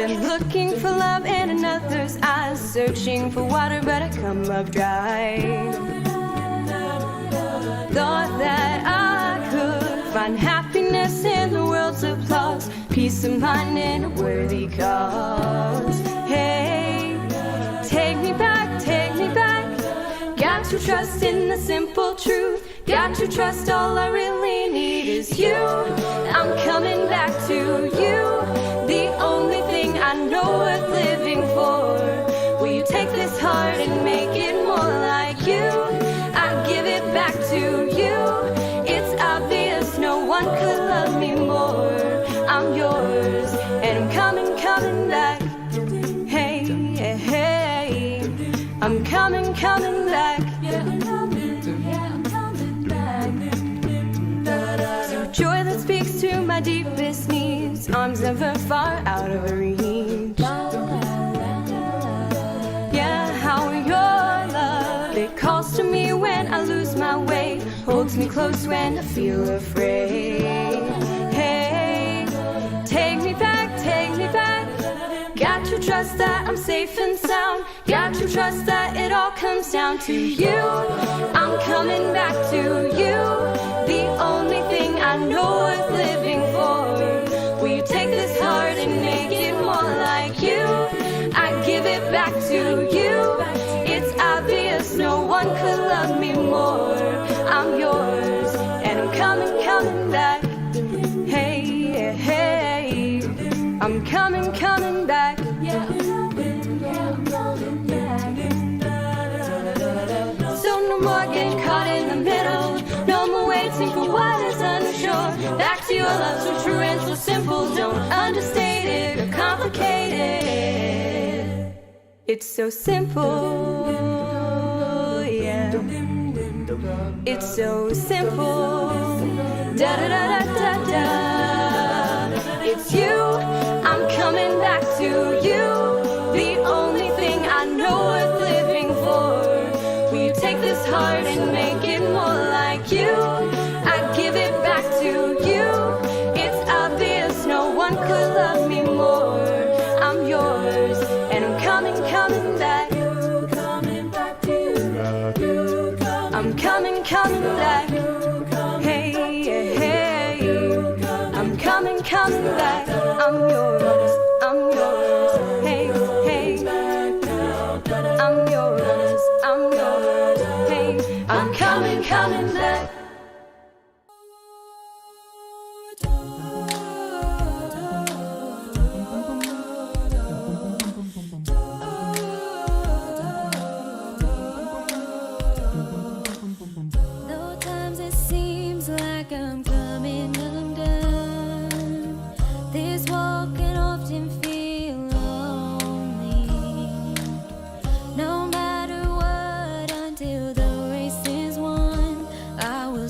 been looking for love in another's eyes, searching for water, but I come up dry. Thought that I could find happiness in the world's applause, peace of mind in a worthy cause. Hey, take me back, take me back. Got to trust in the simple truth. Got to trust all I really need is you. I'm coming back to you, the only thing I know worth living for. Will you take this heart and make it more like you? I give it back to you. It's obvious no one could love me more. I'm yours and I'm coming, coming back. Hey, hey, hey. I'm coming, coming back. Joy that speaks to my deepest needs, arms never far out of reach. Yeah, how your love, it calls to me when I lose my way, holds me close when I feel afraid. Hey, take me back, take me back. Got to trust that I'm safe and sound. Got to trust that it all comes down to you. I'm coming back to you, the only thing I know worth living for. Will you take this heart and make it more like you? I give it back to you. It's obvious no one could love me more. I'm yours and I'm coming, coming back. Hey, hey, I'm coming, coming back. So no more getting caught in the middle, no more waiting for what is unsure. Back to your love, so true and so simple. Don't understate it or complicate it. It's so simple, yeah. It's so simple. Da da da da da da. It's you. I'm coming back to you, the only thing I know worth living for. Will you take this heart and make it more like you? I give it back to you. It's obvious no one could love me more. I'm yours and I'm coming, coming back. I'm coming, coming back. Hey, hey, I'm coming, coming back. I'm yours, I'm yours. Hey, hey, I'm yours, I'm yours. Hey, I'm coming, coming back. Though times it seems like I'm coming undone, this walk can often feel lonely. No matter what, until the race is won, I will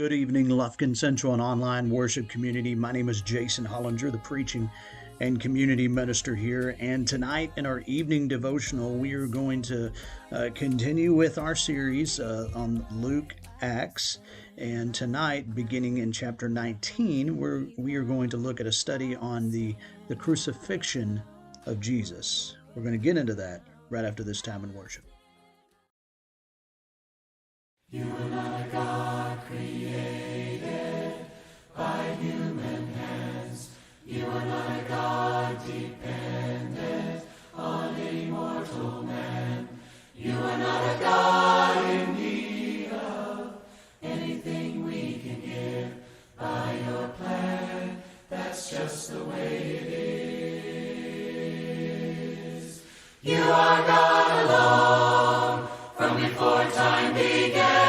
Good evening, Lufkin Central and online worship community. My name is Jason Hollinger, the preaching and community minister here. And tonight in our evening devotional, we are going to continue with our series on Luke, Acts. And tonight, beginning in chapter 19, we are going to look at a study on the crucifixion of Jesus. We're going to get into that right after this time in worship. You are not a God created by human hands. You are not a God dependent on a mortal man. You are not a God in need of anything we can give by your plan. That's just the way it is. You are God alone from before time began.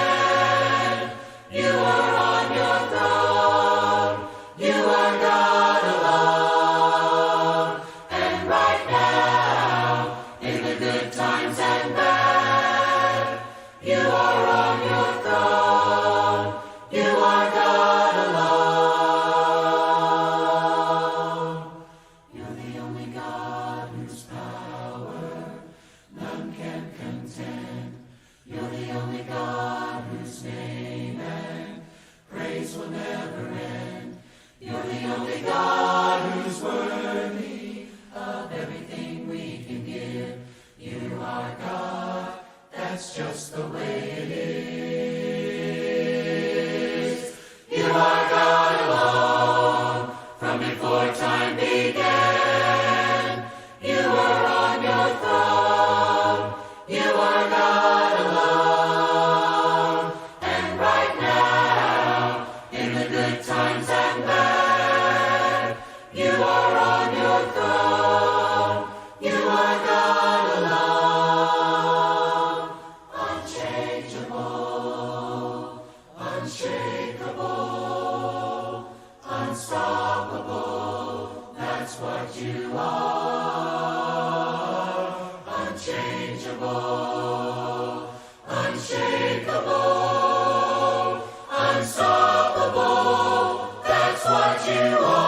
You are on your throne. You are God alone. And right now, in the good times and bad, you are on your throne. You are God alone. You're the only God whose power none can contend. You're the only God whose name and praise will never end. You're the only God who's worthy of everything we can give. You are God, that's just the way it is. You are God alone from before time began. You are on your throne. You are God alone. And right now, in the good times and bad, you are on your throne. You are God alone. Unchangeable, unshakable, unstoppable. That's what you are. Unchangeable, unshakable, unstoppable. That's what you are.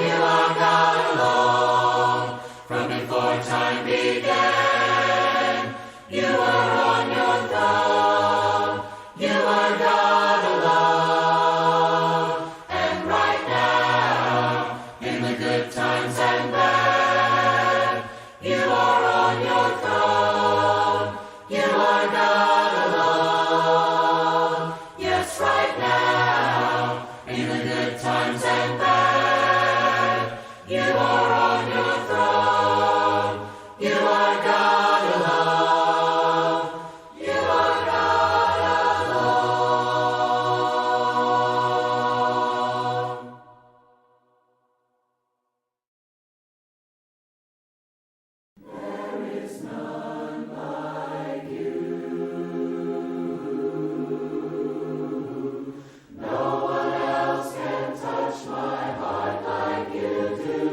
You are God alone from before time began. You are on your throne. You are God alone. And right now, in the good times and bad, you are on your throne. You are God alone. Yes, right now, in the good times and bad, you are on your throne. You are God alone. You are God alone. There is none like you. No one else can touch my heart like you do.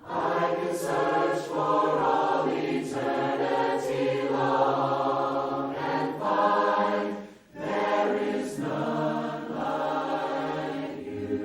I can search for all eternity long and find there is none like you.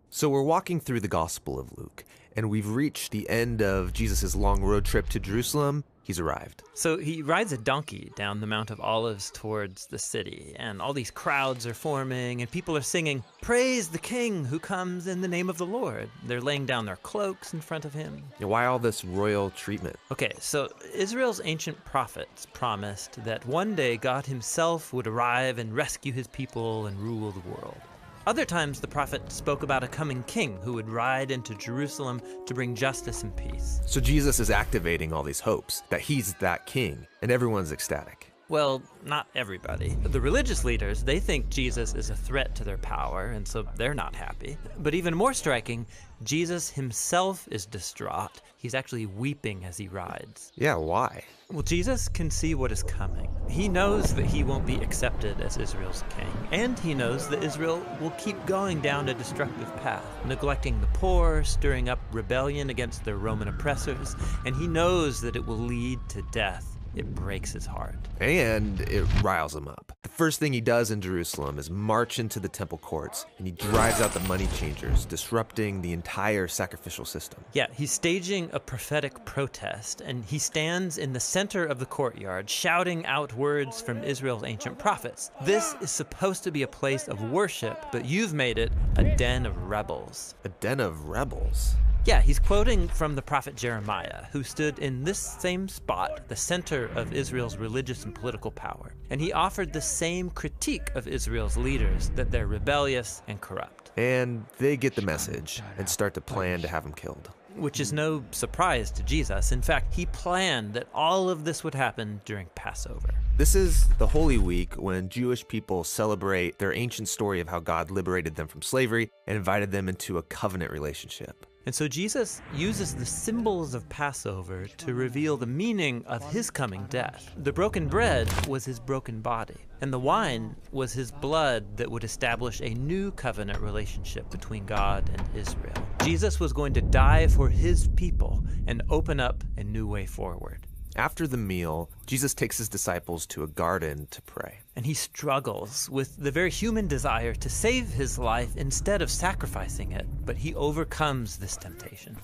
So we're walking through the Gospel of Luke, and we've reached the end of Jesus' long road trip to Jerusalem. He's arrived. So he rides a donkey down the Mount of Olives towards the city, and all these crowds are forming, and people are singing, "Praise the King who comes in the name of the Lord." They're laying down their cloaks in front of him. Why all this royal treatment? Okay, so Israel's ancient prophets promised that one day God himself would arrive and rescue his people and rule the world. Other times, the prophet spoke about a coming king who would ride into Jerusalem to bring justice and peace. So Jesus is activating all these hopes that he's that king, and everyone's ecstatic. Well, not everybody. The religious leaders, they think Jesus is a threat to their power, and so they're not happy. But even more striking, Jesus himself is distraught. He's actually weeping as he rides. Yeah, why? Well, Jesus can see what is coming. He knows that he won't be accepted as Israel's king, and he knows that Israel will keep going down a destructive path, neglecting the poor, stirring up rebellion against their Roman oppressors, and he knows that it will lead to death. It breaks his heart. And it riles him up. The first thing he does in Jerusalem is march into the temple courts, and he drives out the money changers, disrupting the entire sacrificial system. Yeah, he's staging a prophetic protest, and he stands in the center of the courtyard, shouting out words from Israel's ancient prophets. This is supposed to be a place of worship, but you've made it a den of rebels. A den of rebels? Yeah, he's quoting from the prophet Jeremiah, who stood in this same spot, the center of Israel's religious and political power. And he offered the same critique of Israel's leaders, that they're rebellious and corrupt. And they get the message and start to plan to have him killed. Which is no surprise to Jesus. In fact, he planned that all of this would happen during Passover. This is the Holy Week when Jewish people celebrate their ancient story of how God liberated them from slavery and invited them into a covenant relationship. And so Jesus uses the symbols of Passover to reveal the meaning of his coming death. The broken bread was his broken body, and the wine was his blood that would establish a new covenant relationship between God and Israel. Jesus was going to die for his people and open up a new way forward. After the meal, Jesus takes his disciples to a garden to pray. And he struggles with the very human desire to save his life instead of sacrificing it, but he overcomes this temptation.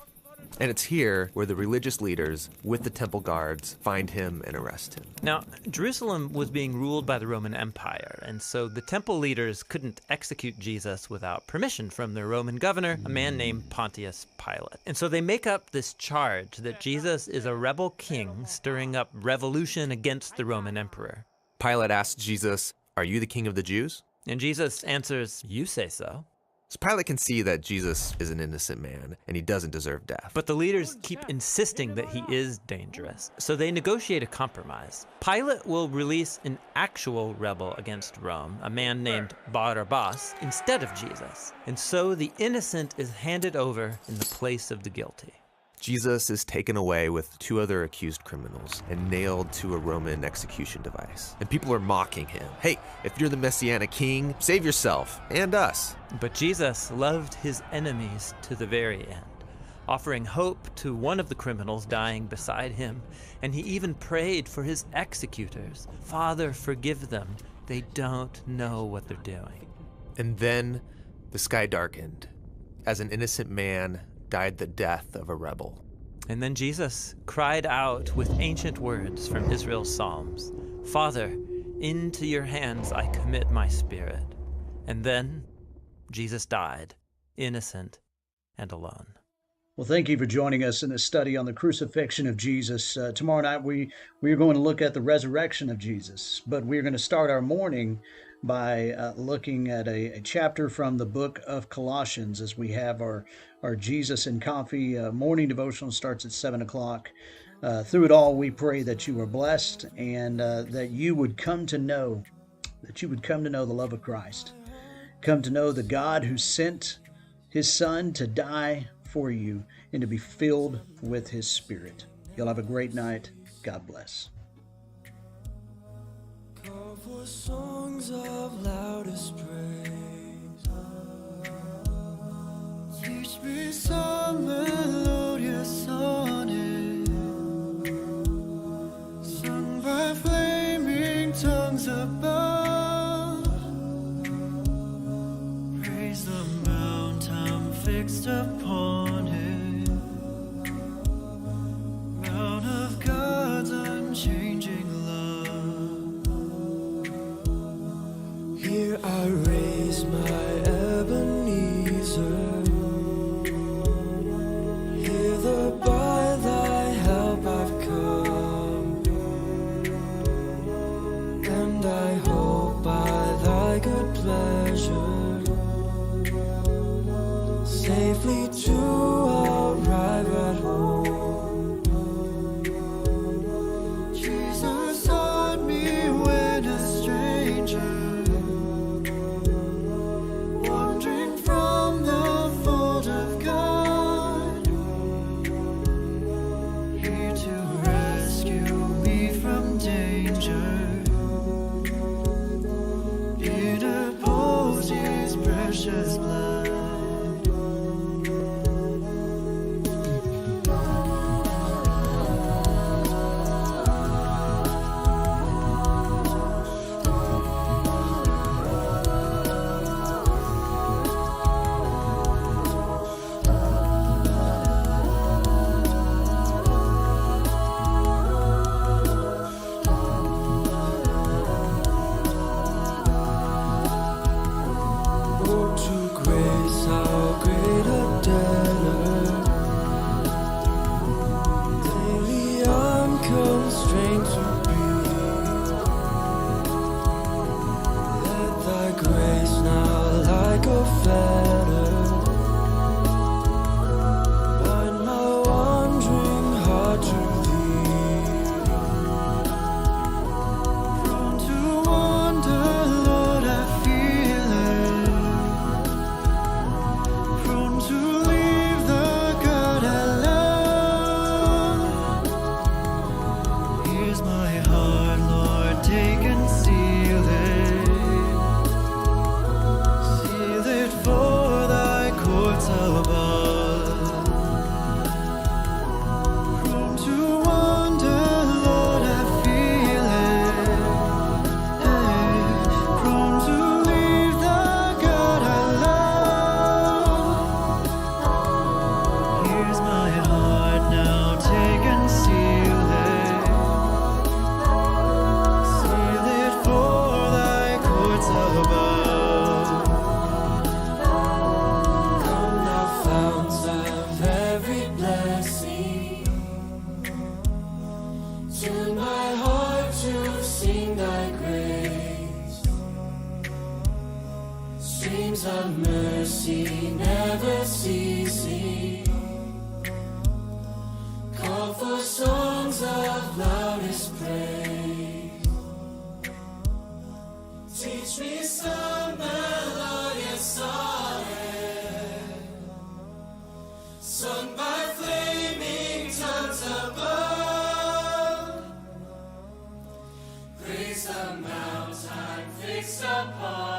And it's here where the religious leaders, with the temple guards, find him and arrest him. Now, Jerusalem was being ruled by the Roman Empire, and so the temple leaders couldn't execute Jesus without permission from their Roman governor, a man named Pontius Pilate. And so they make up this charge that Jesus is a rebel king stirring up revolution against the Roman emperor. Pilate asks Jesus, "Are you the king of the Jews?" And Jesus answers, "You say so." So Pilate can see that Jesus is an innocent man and he doesn't deserve death. But the leaders keep insisting that he is dangerous, so they negotiate a compromise. Pilate will release an actual rebel against Rome, a man named Barabbas, instead of Jesus. And so the innocent is handed over in the place of the guilty. Jesus is taken away with two other accused criminals and nailed to a Roman execution device. And people are mocking him. Hey, if you're the Messianic king, save yourself and us. But Jesus loved his enemies to the very end, offering hope to one of the criminals dying beside him. And he even prayed for his executors. "Father, forgive them. They don't know what they're doing." And then the sky darkened as an innocent man died the death of a rebel. And then Jesus cried out with ancient words from Israel's Psalms, "Father, into your hands I commit my spirit." And then Jesus died, innocent and alone. Well, thank you for joining us in this study on the crucifixion of Jesus. Tomorrow night we are going to look at the resurrection of Jesus, but we're going to start our morning by looking at a chapter from the book of Colossians as we have our Jesus and Coffee morning devotional. Starts at 7 o'clock. Through it all, we pray that you are blessed and that you would come to know the love of Christ. Come to know the God who sent his Son to die for you and to be filled with his Spirit. You'll have a great night. God bless. Call for songs of loudest praise. Teach me some melodious sonnet, sung by flaming tongues above. Praise the mount I'm fixed upon it, mount of God's unchanging love. Here I raise my Ebenezer. Hither by thy help I've come, and I hope by thy good pleasure safely to arrive at home. Jesus taught me precious blood. Oh, to grace, how great a debtor. Daily I'm constrained to be. Let thy grace now like a fetter bind my wandering heart to thee. Prone to wander, Lord, I feel it. Prone to leave the God I love. Here's my heart, Lord, take and seal it. Seal it for thy courts above. Prone to wander, Lord, I feel it. Prone to leave the God I love. Here's my heart now, take and seal it. Seal it for thy courts above. Come thou founts of every blessing, tune my heart to sing thy grace. Streams of mercy never ceasing, call for songs of loudest praise. Teach me some melodious sonnet, sung by flaming tongues above. Praise the mount I'm fixed upon.